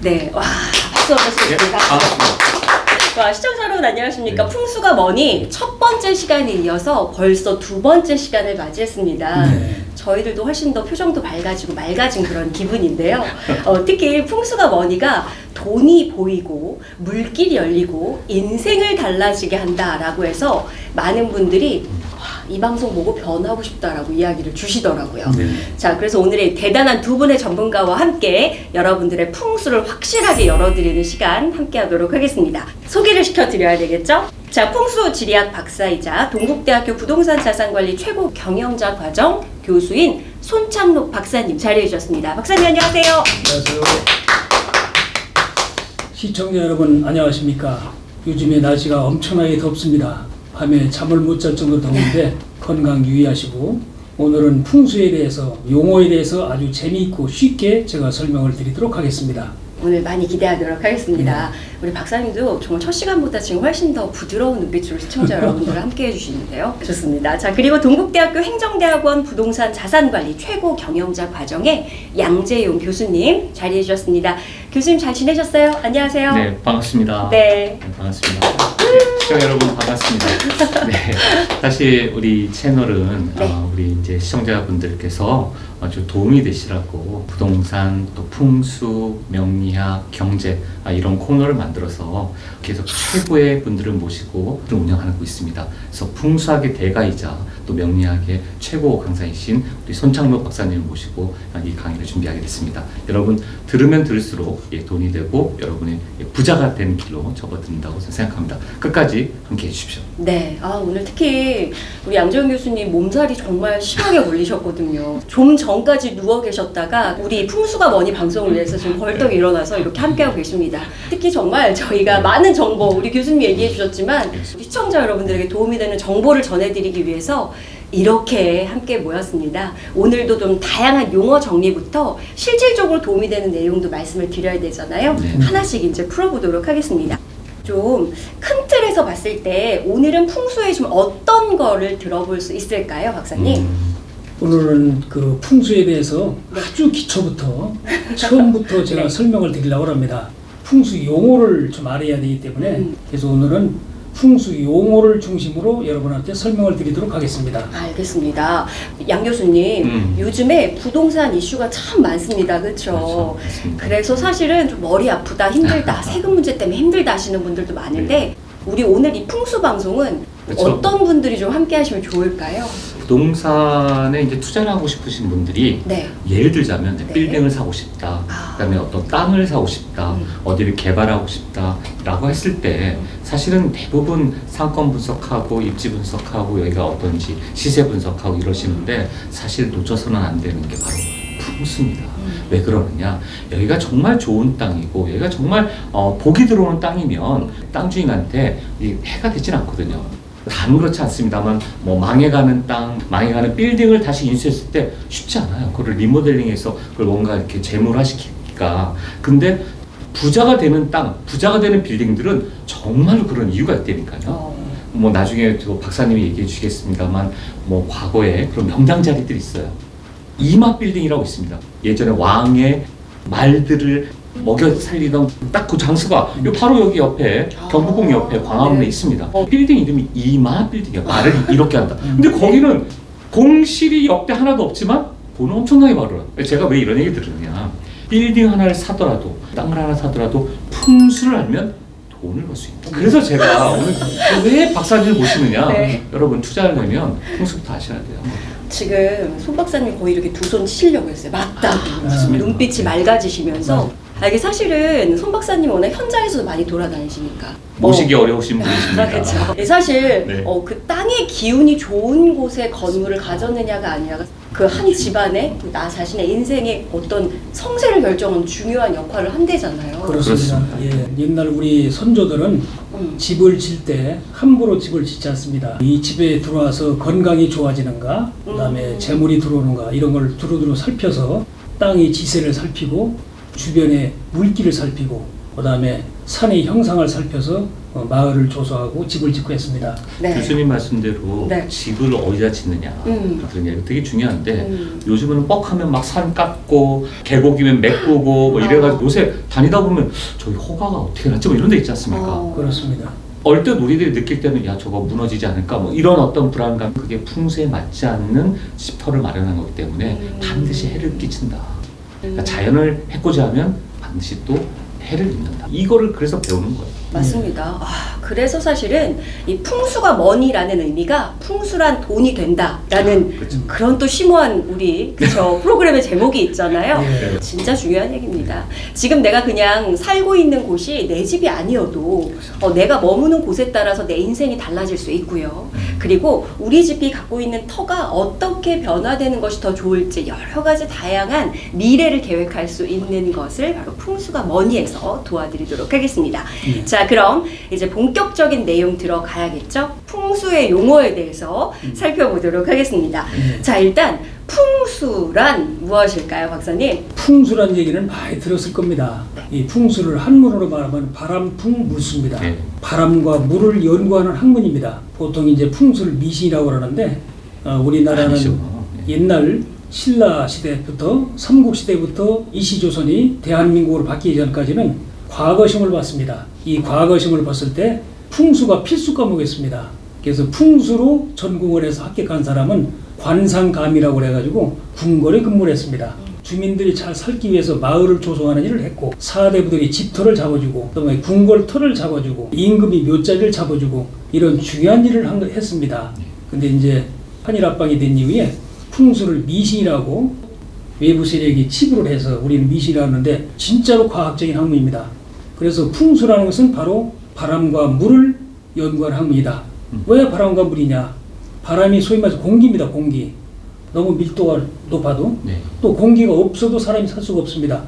네, 와, 박수 한번 주시겠습니다. 와, 시청자 여러분 안녕하십니까? 네. 풍수가 뭐니? 첫 번째 시간에 이어서 벌써 두 번째 시간을 맞이했습니다. 네. 저희들도 훨씬 더 표정도 밝아지고 맑아진 그런 기분인데요. 특히 풍수가 뭐니가 돈이 보이고 물길이 열리고 인생을 달라지게 한다라고 해서 많은 분들이 와, 이 방송 보고 변하고 싶다라고 이야기를 주시더라고요. 네. 자, 그래서 오늘의 대단한 두 분의 전문가와 함께 여러분들의 풍수를 확실하게 열어드리는 시간 함께 하도록 하겠습니다. 소개를 시켜드려야 되겠죠? 자, 풍수 지리학 박사이자 동국대학교 부동산 자산관리 최고 경영자 과정 교수인 손창록 박사님 자리해 주셨습니다. 박사님 안녕하세요. 안녕하세요. 시청자 여러분 안녕하십니까? 요즘에 날씨가 엄청나게 덥습니다. 밤에 잠을 못 잘 정도로 더운데 건강 유의하시고 오늘은 풍수에 대해서 용어에 대해서 아주 재미있고 쉽게 제가 설명을 드리도록 하겠습니다. 오늘 많이 기대하도록 하겠습니다. 우리 박사님도 정말 첫 시간보다 지금 훨씬 더 부드러운 눈빛으로 시청자 여러분들을 함께 해주시는데요. 좋습니다. 자, 그리고 동국대학교 행정대학원 부동산 자산관리 최고 경영자 과정의 양재용 교수님 자리해 주셨습니다. 교수님 잘 지내셨어요? 안녕하세요. 네, 반갑습니다. 네. 반갑습니다. 네, 시청자 여러분 반갑습니다. 네, 사실 우리 채널은 네. 우리 이제 시청자분들께서 아주 도움이 되시라고 부동산 또 풍수, 명리학, 경제 이런 코너를 만들어서 계속 최고의 분들을 모시고 운영하고 있습니다. 그래서 풍수학의 대가이자 또 명리학의 최고 강사이신 우리 손창록 박사님을 모시고 이 강의를 준비하게 됐습니다. 여러분 들으면 들을수록 돈이 되고 여러분의 부자가 되는 길로 접어든다고 생각합니다. 끝까지 함께해 주십시오. 네, 오늘 특히 우리 양재용 교수님 몸살이 정말 심하게 걸리셨거든요. 좀 전까지 누워 계셨다가 우리 풍수가 뭐니 방송을 위해서 지금 벌떡 일어나서 이렇게 함께하고 계십니다. 특히 정말 저희가 많은 정보, 우리 교수님 얘기해 주셨지만 시청자 여러분들에게 도움이 되는 정보를 전해드리기 위해서 이렇게 함께 모였습니다. 오늘도 좀 다양한 용어 정리부터 실질적으로 도움이 되는 내용도 말씀을 드려야 되잖아요. 네. 하나씩 이제 풀어보도록 하겠습니다. 좀 큰 틀에서 봤을 때 오늘은 풍수에 좀 어떤 거를 들어볼 수 있을까요, 박사님? 오늘은 그 풍수에 대해서 아주 기초부터 처음부터 제가 네. 설명을 드리려고 합니다. 풍수 용어를 좀 알아야 되기 때문에 그래서 오늘은 풍수 용어를 중심으로 여러분한테 설명을 드리도록 하겠습니다. 알겠습니다. 양 교수님, 요즘에 부동산 이슈가 참 많습니다. 그렇죠? 맞습니다. 그래서 사실은 좀 머리 아프다, 힘들다, 세금 문제 때문에 힘들다 하시는 분들도 많은데 우리 오늘 이 풍수 방송은 그렇죠. 어떤 분들이 좀 함께 하시면 좋을까요? 부동산에 이제 투자를 하고 싶으신 분들이 네. 예를 들자면 네. 빌딩을 사고 싶다, 그다음에 어떤 땅을 사고 싶다, 어디를 개발하고 싶다라고 했을 때 사실은 대부분 상권 분석하고 입지 분석하고 여기가 어떤지 시세 분석하고 이러시는데 사실 놓쳐서는 안 되는 게 바로 풍수입니다. 왜 그러느냐? 여기가 정말 좋은 땅이고 여기가 정말 복이 들어오는 땅이면 땅 주인한테 이 해가 되진 않거든요. 다는 그렇지 않습니다만 뭐 망해가는 땅, 망해가는 빌딩을 다시 인수했을 때 쉽지 않아요. 그걸 리모델링해서 그걸 뭔가 이렇게 재물화시키기가. 근데 부자가 되는 땅, 부자가 되는 빌딩들은 정말 그런 이유가 있다니까요. 뭐 나중에 또 박사님이 얘기해 주시겠습니다만 뭐 과거에 그런 명당 자리들이 있어요. 이마 빌딩이라고 있습니다. 예전에 왕의 말들을 먹여 살리던 딱 그 장소가 바로 여기 옆에 경복궁 옆에 광화문에 네. 있습니다. 빌딩 이름이 이마 빌딩이야. 말을 이렇게 한다. 근데 거기는 공실이 역대 하나도 없지만 돈은 엄청나게 벌어요. 제가 왜 이런 얘기 들으냐? 빌딩 하나를 사더라도 땅을 하나 사더라도 풍수를 알면 돈을 벌 수 있다. 그래서 제가 오늘 왜 박사님을 모시느냐? 네. 여러분 투자하려면 풍수부터 아셔야 돼요. 지금 손 박사님 거의 이렇게 두 손 치려고 했어요. 맞다. 맞습니다. 눈빛이 맑아지시면서. 이게 사실은 손 박사님 워낙 현장에서도 많이 돌아다니시니까. 모시기 어려우신 분이십니다. 그렇죠. 사실 네. 그 땅의 기운이 좋은 곳에 건물을 가졌느냐가 아니라 그 한 집안에 나 자신의 인생의 어떤 성세를 결정하는 중요한 역할을 한대잖아요. 그렇습니다. 예, 옛날 우리 선조들은 집을 질 때 함부로 집을 짓지 않습니다. 이 집에 들어와서 건강이 좋아지는가, 그다음에 재물이 들어오는가 이런 걸 두루두루 살펴서 땅의 지세를 살피고 주변의 물기를 살피고 그다음에 산의 형상을 살펴서 마을을 조성하고 집을 짓고 했습니다. 네. 교수님 말씀대로 네. 집을 어디다 짓느냐 그런 얘기 되게 중요한데 요즘은 뻑하면 막 산 깎고 계곡이면 메꾸고 뭐 이래가지고 요새 다니다 보면 저기 허가가 어떻게 났지 뭐 이런 데 있지 않습니까? 그렇습니다. 얼뜻 우리들이 느낄 때는 야 저거 무너지지 않을까 뭐 이런 어떤 불안감 그게 풍수에 맞지 않는 집터를 마련한 거기 때문에 반드시 해를 끼친다. 그러니까 자연을 해코지하면 반드시 또 해를 입는다. 이거를 그래서 배우는 거예요. 맞습니다. 그래서 사실은 이 풍수가 뭐니라는 의미가 풍수란 돈이 된다라는 그렇죠. 그런 또 심오한 우리 그쵸 프로그램의 제목이 있잖아요. 네. 진짜 중요한 얘기입니다. 지금 내가 그냥 살고 있는 곳이 내 집이 아니어도 내가 머무는 곳에 따라서 내 인생이 달라질 수 있고요. 그리고 우리 집이 갖고 있는 터가 어떻게 변화되는 것이 더 좋을지 여러 가지 다양한 미래를 계획할 수 있는 것을 바로 풍수가 뭐니에서 도와드리도록 하겠습니다. 자, 그럼 이제 본격적인 내용 들어가야겠죠? 풍수의 용어에 대해서 살펴보도록 하겠습니다. 자, 일단 풍수란 무엇일까요, 박사님? 풍수란 얘기는 많이 들었을 겁니다. 이 풍수를 한문으로 말하면 바람풍물수입니다. 네. 바람과 물을 연구하는 학문입니다. 보통 이제 풍수를 미신이라고 그러는데 우리나라는 아니죠. 옛날 신라 시대부터 삼국시대부터 이시조선이 대한민국으로 바뀌기 전까지는 과거심을 봤습니다. 이 과거심을 봤을 때 풍수가 필수 과목이었습니다. 그래서 풍수로 전공을 해서 합격한 사람은 관상감이라고 해가지고 궁궐에 근무를 했습니다. 주민들이 잘 살기 위해서 마을을 조성하는 일을 했고 사대부들이 집터를 잡아주고 또 궁궐터를 잡아주고 임금이 묘자리를 잡아주고 이런 중요한 일을 했습니다. 근데 이제 한일합방이 된 이후에 풍수를 미신이라고 외부 세력이 치부를 해서 우리는 미신이라고 하는데 진짜로 과학적인 학문입니다. 그래서 풍수라는 것은 바로 바람과 물을 연구하는 학문이다. 왜 바람과 물이냐? 바람이 소위 말해서 공기입니다. 공기. 너무 밀도가 높아도 네. 또 공기가 없어도 사람이 살 수가 없습니다.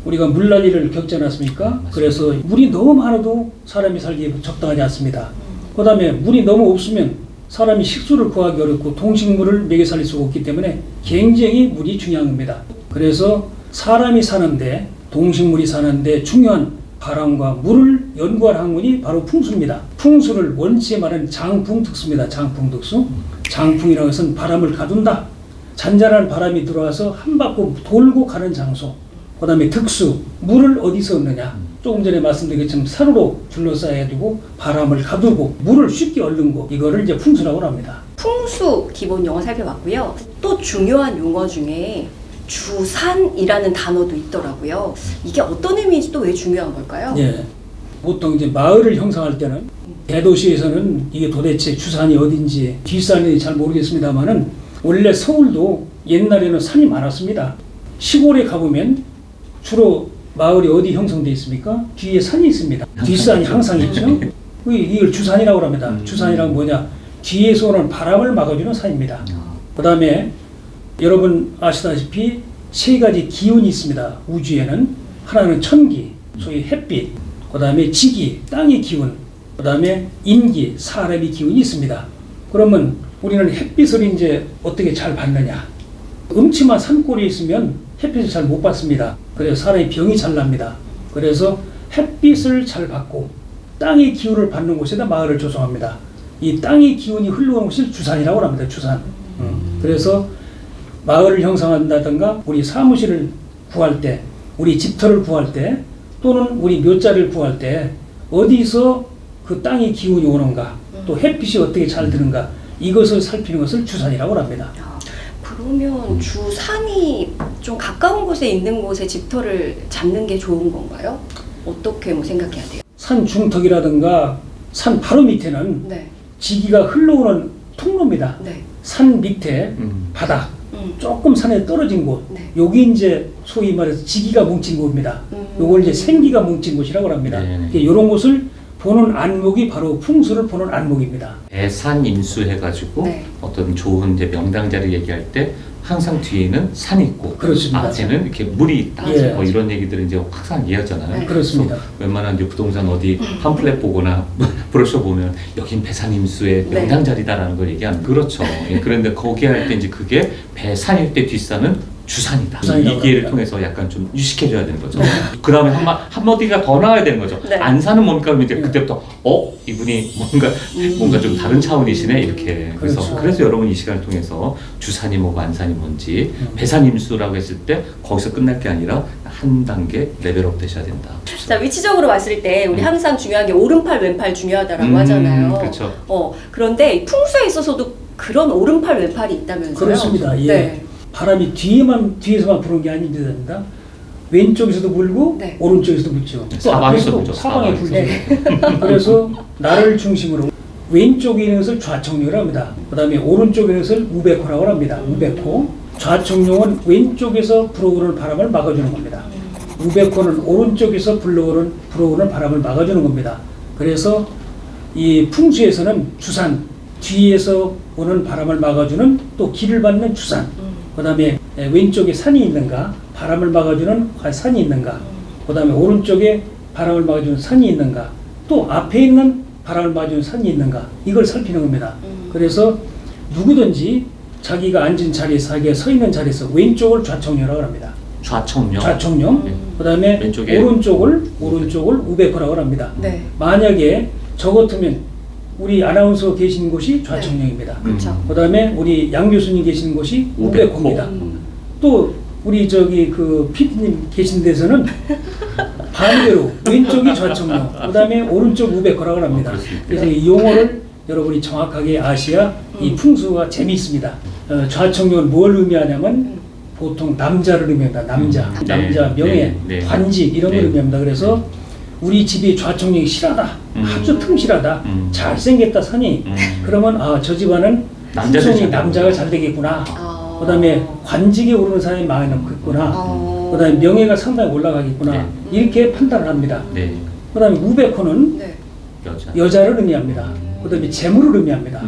우리가 물난리를 겪지 않았습니까? 그래서 물이 너무 많아도 사람이 살기에 적당하지 않습니다. 그 다음에 물이 너무 없으면 사람이 식수를 구하기 어렵고 동식물을 먹여 살릴 수가 없기 때문에 굉장히 물이 중요한 겁니다. 그래서 사람이 사는데 동식물이 사는데 중요한 바람과 물을 연구한 학문이 바로 풍수입니다. 풍수를 원치에 말하는 장풍특수입니다. 장풍특수. 장풍이라는 것은 바람을 가둔다. 잔잔한 바람이 들어와서 한 바퀴 돌고 가는 장소. 그 다음에 특수, 물을 어디서 얻느냐. 조금 전에 말씀드린 것처럼 산으로 둘러싸여가지고 바람을 가두고 물을 쉽게 얻는 거. 이거를 이제 풍수라고 합니다. 풍수 기본 용어 살펴봤고요. 또 중요한 용어 중에 주산이라는 단어도 있더라고요. 이게 어떤 의미인지 또 왜 중요한 걸까요? 예. 보통 이제 마을을 형성할 때는 대도시에서는 이게 도대체 주산이 어딘지 뒷산이 잘 모르겠습니다만은 원래 서울도 옛날에는 산이 많았습니다. 시골에 가보면 주로 마을이 어디 형성되어 있습니까? 뒤에 산이 있습니다. 뒷산이 항상 있죠. 이걸 주산이라고 합니다. 주산이란 뭐냐? 뒤에서 오는 바람을 막아주는 산입니다. 그 다음에 여러분 아시다시피 세 가지 기운이 있습니다. 우주에는 하나는 천기, 소위 햇빛, 그 다음에 지기, 땅의 기운, 그 다음에 인기, 사람의 기운이 있습니다. 그러면 우리는 햇빛을 이제 어떻게 잘 받느냐? 음침한 산골에 있으면 햇빛을 잘 못 받습니다. 그래서 사람이 병이 잘 납니다. 그래서 햇빛을 잘 받고 땅의 기운을 받는 곳에다 마을을 조성합니다. 이 땅의 기운이 흘러오는 곳을 주산이라고 합니다. 주산. 그래서 마을을 형성한다든가 우리 사무실을 구할 때, 우리 집터를 구할 때, 또는 우리 묘자를 구할 때 어디서 그 땅의 기운이 오는가, 또 햇빛이 어떻게 잘 드는가, 이것을 살피는 것을 주산이라고 합니다. 그러면 주산이 좀 가까운 곳에 있는 곳에 집터를 잡는 게 좋은 건가요? 어떻게 생각해야 돼요? 산 중턱이라든가 산 바로 밑에는 네. 지기가 흘러오는 통로입니다. 네. 산 밑에 바닥, 조금 산에 떨어진 곳, 네. 여기 이제 소위 말해서 지기가 뭉친 곳입니다. 요걸 이제 생기가 뭉친 곳이라고 합니다. 이런 곳을 보는 안목이 바로 풍수를 보는 안목입니다. 대산임수 해가지고 네. 어떤 좋은 이제 명당자를 얘기할 때 항상 뒤에는 산이 있고 그렇습니다. 앞에는 이렇게 물이 있다. 예. 뭐 이런 얘기들을 이제 항상 이해하잖아요. 네. 그렇습니다. 그래서 웬만한 이제 부동산 어디 팜플렛 보거나 브로셔 보면 여긴 배산임수의 네. 명당자리다라는 걸 얘기하는 그렇죠. 예, 그런데 거기 할 때 이제 그게 배산일 때 뒷산은 주산이다. 주산이라고 이 기회를 합니다. 통해서 약간 좀 유식해줘야 되는 거죠. 그 다음에 한마디가 더 나와야 되는 거죠. 네. 안사는 뭡니까? 그러면 이제 그때부터 이분이 뭔가 좀 다른 차원이시네 이렇게. 그렇죠. 그래서 여러분 이 시간을 통해서 주산이 뭐고 안산이 뭔지 배산임수라고 했을 때 거기서 끝날 게 아니라 한 단계 레벨업 되셔야 된다. 자, 위치적으로 봤을 때 우리 항상 중요한 게 오른팔 왼팔 중요하다라고 하잖아요. 그렇죠. 그런데 풍수에 있어서도 그런 오른팔 왼팔이 있다면서요? 그렇습니다. 예. 네. 바람이 뒤에서만 부는 게 아닙니다. 왼쪽에서도 불고 네. 오른쪽에서도 불죠. 또 사방에서도 앞에서도 불죠. 사방에 불죠. 네. 그래서 나를 중심으로 왼쪽에 있는 것을 좌청룡이라고 합니다. 그 다음에 오른쪽에 있는 것을 우백호라고 합니다. 우백호. 좌청룡은 왼쪽에서 불어오는 바람을 막아주는 겁니다. 우백호는 오른쪽에서 불어오는 바람을 막아주는 겁니다. 그래서 이 풍수에서는 주산, 뒤에서 오는 바람을 막아주는 또 길을 받는 주산, 그 다음에 왼쪽에 산이 있는가, 바람을 막아주는 산이 있는가, 그 다음에 오른쪽에 바람을 막아주는 산이 있는가, 또 앞에 있는 바람을 막아주는 산이 있는가, 이걸 살피는 겁니다. 그래서 누구든지 자기가 앉은 자리에서, 자기가 서 있는 자리에서 왼쪽을 좌청룡이라고 합니다. 좌청룡. 좌청룡. 그 다음에 왼쪽에 오른쪽을 우백호라고 합니다. 네. 만약에 저 같으면 우리 아나운서 계신 곳이 좌청룡입니다. 그렇죠. 그 다음에 우리 양 교수님 계신 곳이 우백호입니다. 또 우리 그 PD님 계신 데서는 반대로 왼쪽이 좌청룡, 그 다음에 오른쪽 우백호라고 합니다. 그래서 이 용어를 여러분이 정확하게 아셔야 이 풍수가 재미있습니다. 좌청룡은 뭘 의미하냐면 보통 남자를 의미합니다. 남자, 명예, 관직 이런 걸 의미합니다. 그래서 우리 집이 좌청룡이 실하다, 아주 틈실하다, 잘생겼다 산이, 그러면 저 집안은 후손이 남자가 잘 되겠구나. 그 다음에 관직에 오르는 사람이 많겠구나. 그 다음에 명예가 상당히 올라가겠구나. 이렇게 판단을 합니다. 그 다음에 우백호는 여자를 의미합니다. 그 다음에 재물을 의미합니다.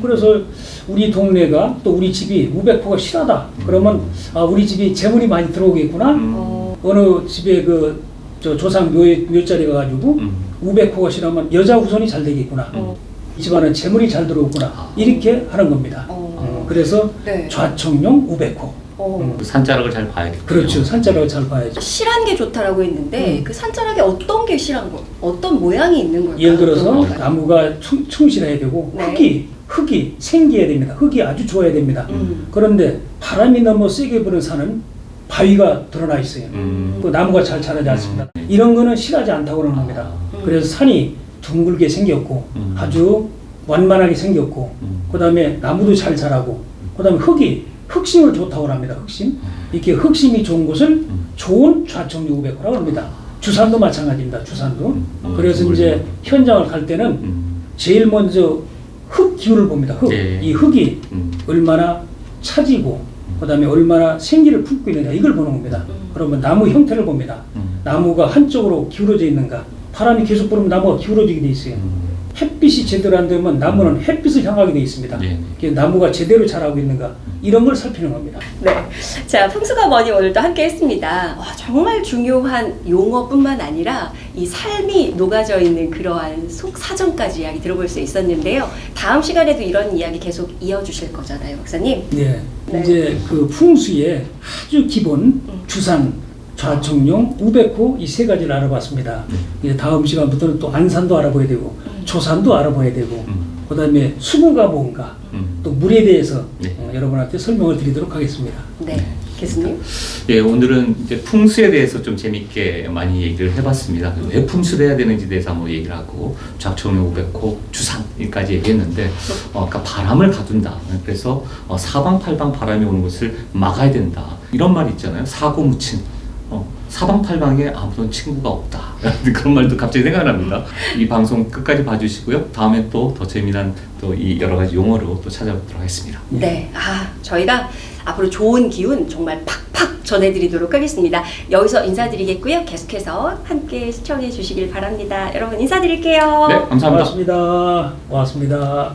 그래서 우리 동네가 또 우리 집이 우백호가 실하다. 그러면 우리 집이 재물이 많이 들어오겠구나. 어느 집에 저 조상 묘자리 가가지고 우백호가 실하면 여자 후손이 잘 되겠구나. 이 집안은 재물이 잘 들어오구나. 이렇게 하는 겁니다. 그래서 네. 좌청룡 우백호. 산자락을 잘 봐야겠죠. 그렇죠. 산자락을 잘 봐야죠. 실한 게 좋다라고 했는데 그 산자락에 어떤 게 실한 거? 어떤 모양이 있는 걸까요? 예를 들어서 나무가 충실해야 되고 네. 흙이 생기해야 됩니다. 흙이 아주 좋아야 됩니다. 그런데 바람이 너무 세게 부는 산은 바위가 드러나 있어요. 그 나무가 잘 자라지 않습니다. 이런 거는 실하지 않다고 그러는 겁니다. 그래서 산이 둥글게 생겼고 아주 완만하게 생겼고 그 다음에 나무도 잘 자라고 그 다음에 흑심을 좋다고 합니다. 흑심. 이렇게 흑심이 좋은 곳을 좋은 좌청룡 우백호라고 합니다. 주산도 마찬가지입니다. 주산도. 그래서 이제 현장을 갈 때는 제일 먼저 흙 기운을 봅니다. 이 흙이 얼마나 차지고 그 다음에 얼마나 생기를 품고 있느냐 이걸 보는 겁니다. 그러면 나무 형태를 봅니다. 나무가 한쪽으로 기울어져 있는가. 바람이 계속 불으면 나무가 기울어지게 돼 있어요. 햇빛이 제대로 안 되면 나무는 햇빛을 향하게 돼 있습니다. 나무가 제대로 자라고 있는가 이런 걸 살피는 겁니다. 네, 자 풍수가 뭐니 오늘도 함께 했습니다. 정말 중요한 용어뿐만 아니라 이 삶이 녹아져 있는 그러한 속 사정까지 이야기 들어볼 수 있었는데요. 다음 시간에도 이런 이야기 계속 이어주실 거잖아요, 박사님. 네, 네. 이제 그 풍수의 아주 기본 주산, 좌청룡, 우백호 이 세 가지를 알아봤습니다. 이제 다음 시간부터는 또 안산도 알아봐야 되고 조산도 알아봐야 되고 그 다음에 수구가 뭔가 또 물에 대해서 여러분한테 설명을 드리도록 하겠습니다. 네, 교수님. 예, 오늘은 이제 풍수에 대해서 좀 재밌게 많이 얘기를 해봤습니다. 왜 풍수를 해야 되는지에 대해서 한번 얘기를 하고 좌청룡, 우백호, 주산까지 얘기했는데 아까 바람을 가둔다. 그래서 사방팔방 바람이 오는 것을 막아야 된다. 이런 말이 있잖아요. 사고무친. 사방팔방에 아무런 친구가 없다. 그런 말도 갑자기 생각납니다. 이 방송 끝까지 봐주시고요. 다음에 또 더 재미난 또 이 여러 가지 용어로 또 찾아뵙도록 하겠습니다. 네, 저희가 앞으로 좋은 기운 정말 팍팍 전해드리도록 하겠습니다. 여기서 인사드리겠고요. 계속해서 함께 시청해 주시길 바랍니다. 여러분 인사드릴게요. 네, 감사합니다. 고맙습니다.